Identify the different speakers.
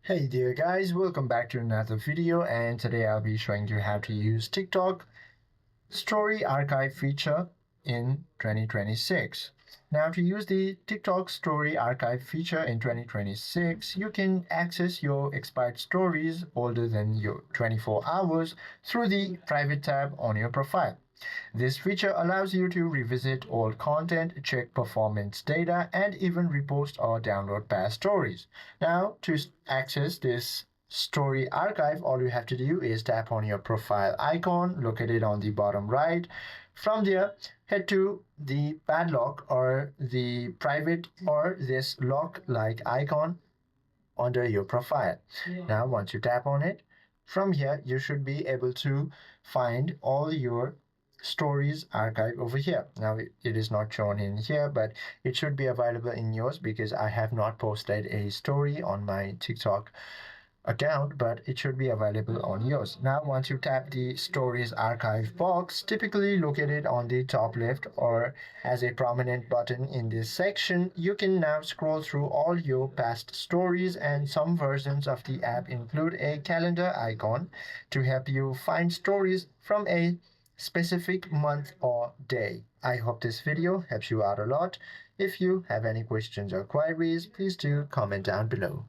Speaker 1: Hey there guys, welcome back to another video, and today I'll be showing you how to use TikTok Story Archive feature in 2026. Now, to use the TikTok Story Archive feature in 2026, you can access your expired stories older than your 24 hours through the private tab on your profile. This feature allows you to revisit old content, check performance data, and even repost or download past stories. Now, to access this story archive, all you have to do is tap on your profile icon located on the bottom right. From there, head to the padlock or the private or this lock like icon under your profile. Now, once you tap on it, from here you should be able to find all your stories archive over here. Now it is not shown in here, but it should be available in yours because I have not posted a story on my TikTok account, but it should be available on yours. Now, once you tap the stories archive box, typically located on the top left or as a prominent button in this section, you can now scroll through all your past stories, and some versions of the app include a calendar icon to help you find stories from a specific month or day. I hope this video helps you out a lot. If you have any questions or queries, please do comment down below.